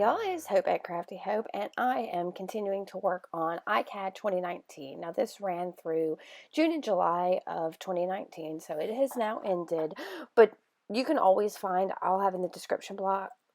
y'all, it's Hope at Crafty Hope, and I am continuing to work on ICAD 2019. Now, this ran through June and July of 2019, so it has now ended, but you can always find, I'll have in the description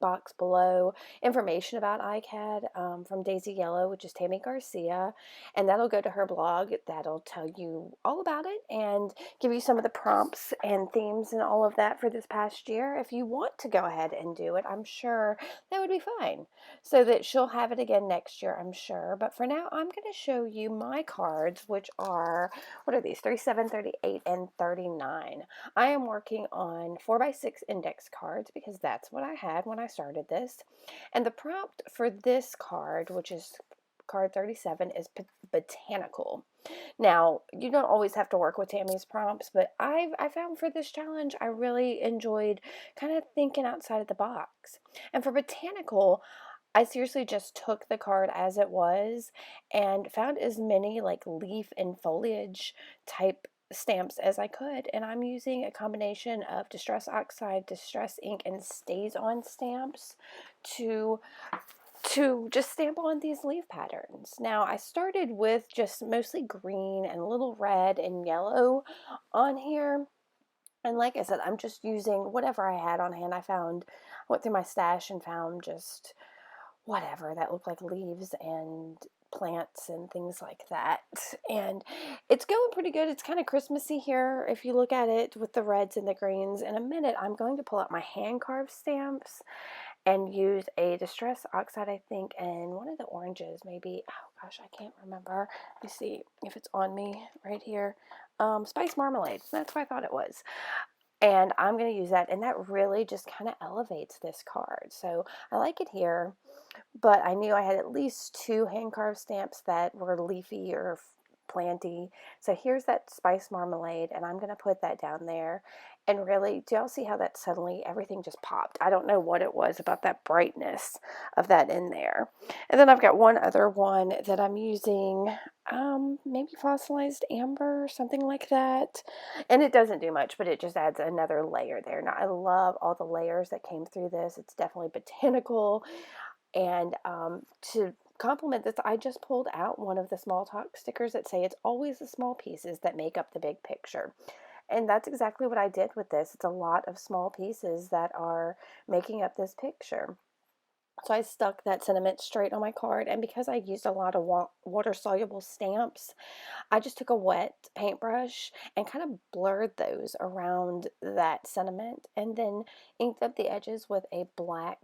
box below information about ICAD from Daisy Yellow, which is Tammy Garcia, and that'll go to her blog. That'll tell you all about it and give you some of the prompts and themes and all of that for this past year. If you want to go ahead and do it, I'm sure that would be fine. So that she'll have it again next year, I'm sure. But for now, I'm going to show you my cards, which are, what are these? 37, 38, and 39. I am working on 4x6 index cards because that's what I had when I started this. And the prompt for this card, which is card 37, is Botanical. Now, you don't always have to work with Tammy's prompts, but I found for this challenge, I really enjoyed kind of thinking outside of the box. And for Botanical, I seriously just took the card as it was and found as many like leaf and foliage type stamps as I could, and I'm using a combination of Distress Oxide, Distress Ink, and Stays On stamps to just stamp on these leaf patterns. Now, I started with just mostly green and a little red and yellow on here. And like I said, I'm just using whatever I had on hand. Went through my stash and found just whatever that looked like leaves and plants and things like that. And it's going pretty good. It's kind of Christmassy here if you look at it with the reds and the greens. In a minute, I'm going to pull out my hand carved stamps and use a Distress Oxide, I think, and one of the oranges, maybe. Oh gosh, I can't remember. Let me see if it's on me right here. Spice Marmalade. That's what I thought it was. And I'm going to use that, and that really just kind of elevates this card. So I like it here, but I knew I had at least two hand-carved stamps that were leafy or planty. So here's that Spice Marmalade, and I'm going to put that down there. And really, do y'all see how that suddenly everything just popped? I don't know what it was about that brightness of that in there. And then I've got one other one that I'm using, maybe fossilized amber or something like that. And it doesn't do much, but it just adds another layer there. Now, I love all the layers that came through this. It's definitely botanical. And to complement this, I just pulled out one of the small talk stickers that say it's always the small pieces that make up the big picture. And that's exactly what I did with this. It's a lot of small pieces that are making up this picture. So I stuck that sentiment straight on my card, and because I used a lot of water-soluble stamps, I just took a wet paintbrush and kind of blurred those around that sentiment, and then inked up the edges with a black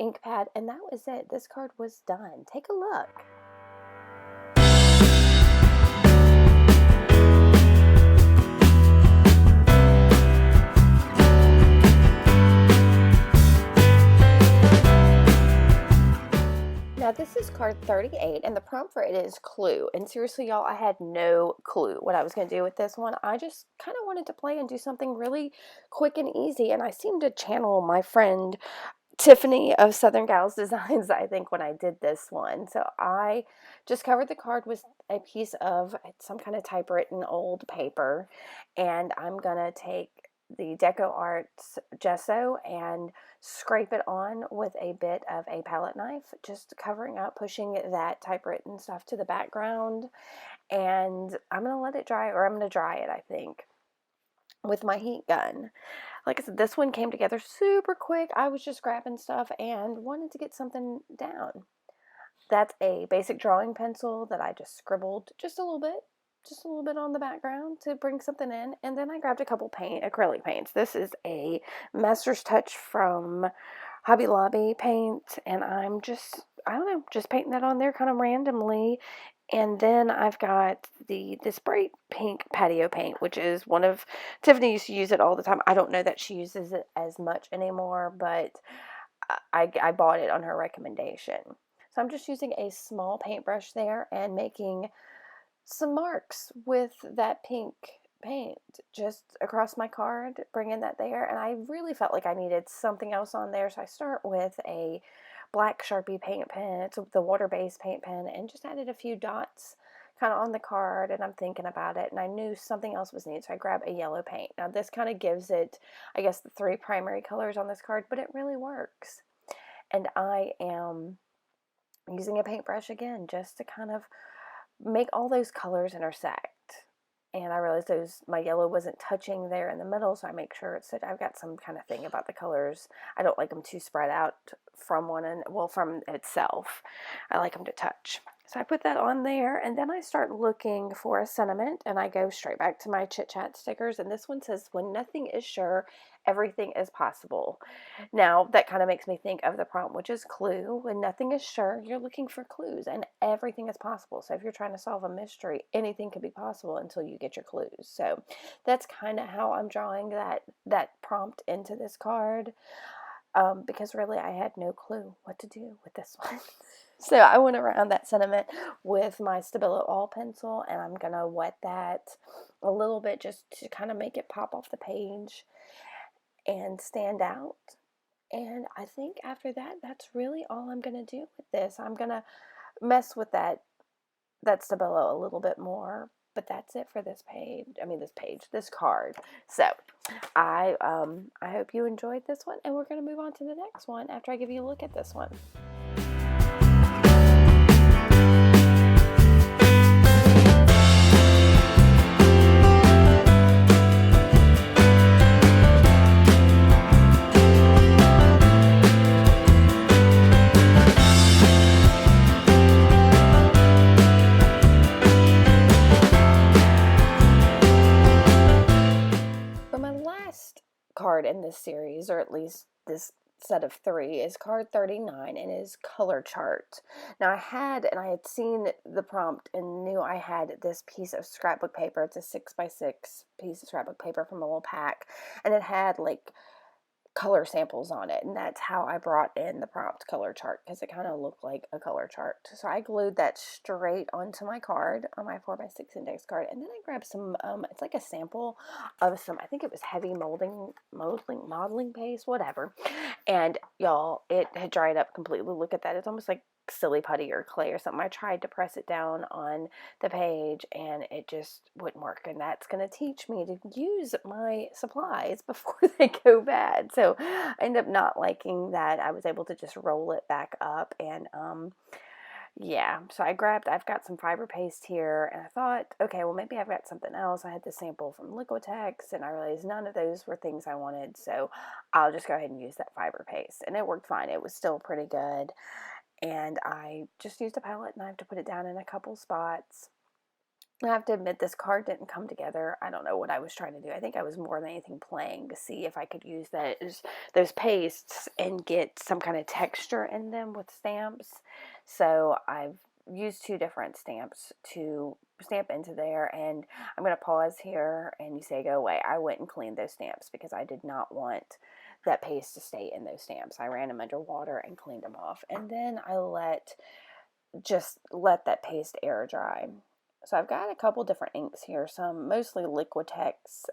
ink pad, and that was it. This card was done. Take a look. Now, this is card 38, and the prompt for it is clue. And seriously, y'all, I had no clue what I was going to do with this one. I just kind of wanted to play and do something really quick and easy, and I seemed to channel my friend Tiffany of Southern Gals Designs, I think, when I did this one. So I just covered the card with a piece of some kind of typewritten old paper, and I'm going to take the Deco Arts gesso and scrape it on with a bit of a palette knife, just covering up, pushing that typewritten stuff to the background. And I'm going to let it dry, or I'm going to dry it, I think, with my heat gun. Like I said, this one came together super quick. I was just grabbing stuff and wanted to get something down. That's a basic drawing pencil that I just scribbled just a little bit on the background to bring something in. And then I grabbed a couple acrylic paints. This is a Master's Touch from Hobby Lobby paint, and I'm just, I don't know, just painting that on there kind of randomly. And then I've got this bright pink patio paint, which is one of, Tiffany used to use it all the time. I don't know that she uses it as much anymore, but I bought it on her recommendation. So I'm just using a small paintbrush there and making some marks with that pink paint just across my card, bringing that there. And I really felt like I needed something else on there, so I start with a black Sharpie paint pen. It's the water-based paint pen, and just added a few dots kind of on the card, and I'm thinking about it, and I knew something else was needed, so I grabbed a yellow paint. Now this kind of gives it, I guess, the three primary colors on this card, but it really works. And I am using a paintbrush again just to kind of make all those colors intersect. And I realized my yellow wasn't touching there in the middle, so I make sure I've got some kind of thing about the colors. I don't like them too spread out from from itself. I like them to touch. So I put that on there, and then I start looking for a sentiment, and I go straight back to my chit chat stickers. And this one says, "When nothing is sure, everything is possible." Now, that kind of makes me think of the prompt, which is clue. When nothing is sure, you're looking for clues, and everything is possible. So if you're trying to solve a mystery, anything could be possible until you get your clues. So that's kind of how I'm drawing that prompt into this card, because really I had no clue what to do with this one. So I went around that sentiment with my Stabilo All pencil, and I'm going to wet that a little bit just to kind of make it pop off the page and stand out. And I think after that, that's really all I'm going to do with this. I'm going to mess with that Stabilo a little bit more, but that's it for this page. This card. So I hope you enjoyed this one, and we're going to move on to the next one after I give you a look at this one. Card in this series, or at least this set of 3, is card 39 and is color chart. Now I had seen the prompt and knew I had this piece of scrapbook paper. It's a 6x6 piece of scrapbook paper from a little pack, and it had like color samples on it, and that's how I brought in the prompt color chart, because it kind of looked like a color chart. So I glued that straight onto my card, on my 4x6 index card, and then I grabbed some it's like a sample of some, I think it was heavy modeling paste, whatever, and y'all, it had dried up completely. Look at that. It's almost like silly putty or clay or something. I tried to press it down on the page and it just wouldn't work, and that's going to teach me to use my supplies before they go bad. So I ended up not liking that. I was able to just roll it back up, and yeah, so I've got some fiber paste here, and I thought, okay, well, maybe I've got something else. I had the sample from Liquitex, and I realized none of those were things I wanted, so I'll just go ahead and use that fiber paste, and it worked fine. It was still pretty good. And I just used a palette knife to put it down in a couple spots. I have to admit, this card didn't come together. I don't know what I was trying to do. I think I was more than anything playing to see if I could use those pastes and get some kind of texture in them with stamps. So I've used 2 different stamps to stamp into there, and I'm going to pause here and you say go away. I went and cleaned those stamps because I did not want that paste to stay in those stamps. I ran them under water and cleaned them off, and then I just let that paste air dry. So I've got a couple different inks here, some mostly Liquitex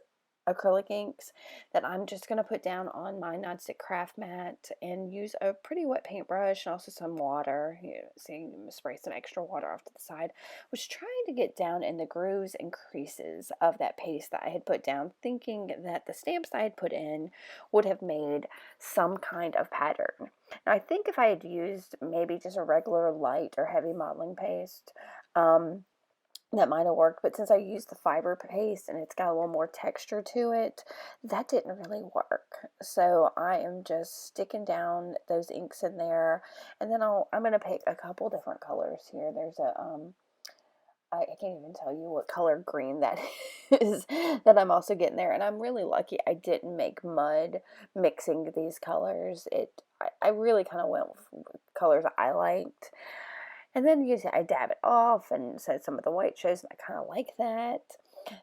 acrylic inks that I'm just going to put down on my nonstick craft mat and use a pretty wet paintbrush and also some water. See, spray some extra water off to the side. Was trying to get down in the grooves and creases of that paste that I had put down, thinking that the stamps I had put in would have made some kind of pattern. Now I think if I had used maybe just a regular light or heavy modeling paste, that might have worked, but since I used the fiber paste and it's got a little more texture to it, that didn't really work. So I am just sticking down those inks in there, and then I'm going to pick a couple different colors here. There's I can't even tell you what color green that is that I'm also getting there, and I'm really lucky I didn't make mud mixing these colors. I really kind of went with colors I liked. And then I dab it off, and so some of the white shows, and I kind of like that.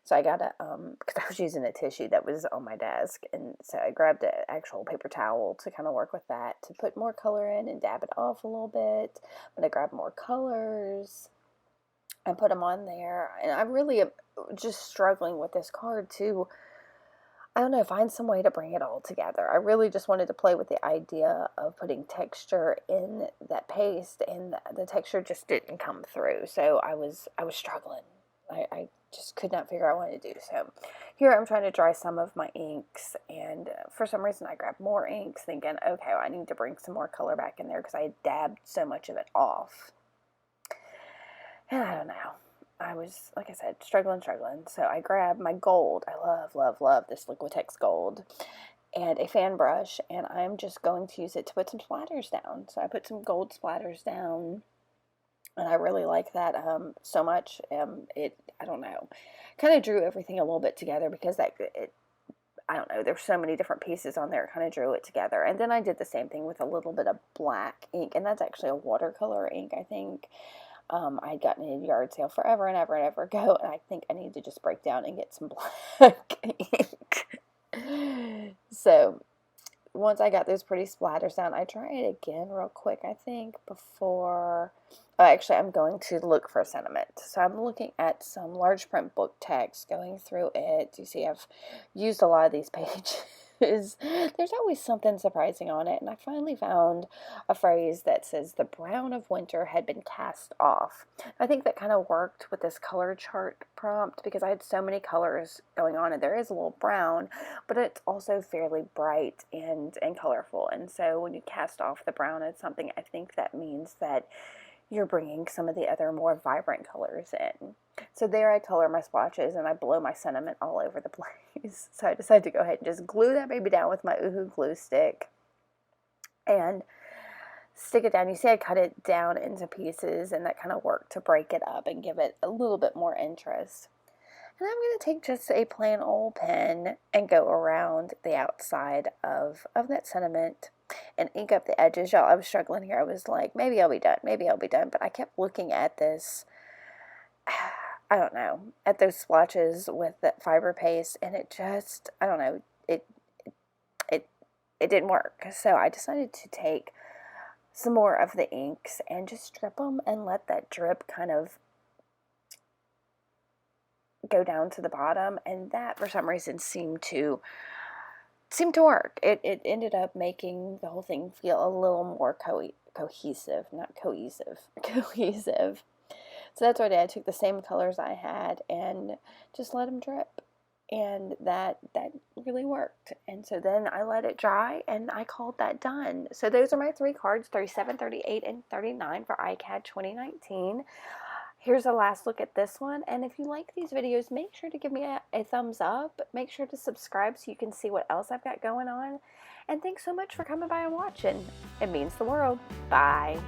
So I got because I was using a tissue that was on my desk, and so I grabbed an actual paper towel to kind of work with that, to put more color in and dab it off a little bit. I'm going to grab more colors and put them on there. And I really am just struggling with this card too. I don't know, find some way to bring it all together. I really just wanted to play with the idea of putting texture in that paste, and the texture just didn't come through. So I was struggling. I just could not figure out what to do. So here I'm trying to dry some of my inks, and for some reason I grabbed more inks thinking, okay, well, I need to bring some more color back in there because I had dabbed so much of it off. And I don't know. I was, like I said, struggling. So I grabbed my gold. I love this Liquitex gold. And a fan brush, and I'm just going to use it to put some splatters down. So I put some gold splatters down, and I really like that so much. I don't know, kind of drew everything a little bit together because I don't know, there's so many different pieces on there, it kind of drew it together. And then I did the same thing with a little bit of black ink, and that's actually a watercolor ink, I think. I'd gotten it at a yard sale forever and ever ago, and I think I need to just break down and get some black ink. So once I got those pretty splatters down, I try it again real quick, I think, before... actually, I'm going to look for a sentiment. So I'm looking at some large print book text, going through it. You see, I've used a lot of these pages. There's always something surprising on it, and I finally found a phrase that says, "The brown of winter had been cast off." I think that kind of worked with this color chart prompt because I had so many colors going on, and there is a little brown, but it's also fairly bright and colorful. And so when you cast off the brown of something, I think that means that you're bringing some of the other more vibrant colors in. So there I color my splotches and I blow my sentiment all over the place. So I decided to go ahead and just glue that baby down with my Oohoo glue stick and stick it down. You see I cut it down into pieces, and that kind of worked to break it up and give it a little bit more interest. And I'm going to take just a plain old pen and go around the outside of that sentiment and ink up the edges. Y'all, I was struggling here. I was like, maybe I'll be done. But I kept looking at this, I don't know, at those splotches with that fiber paste, and it just, I don't know, it didn't work. So I decided to take some more of the inks and just drip them and let that drip kind of go down to the bottom, and that for some reason seemed to work. It ended up making the whole thing feel a little more cohesive, not cohesive, cohesive. So that's what I did. I took the same colors I had and just let them drip, and that really worked. And so then I let it dry, and I called that done. So those are my 3 cards, 37, 38, and 39 for ICAD 2019. Here's a last look at this one, and if you like these videos, make sure to give me a thumbs up. Make sure to subscribe so you can see what else I've got going on. And thanks so much for coming by and watching. It means the world. Bye.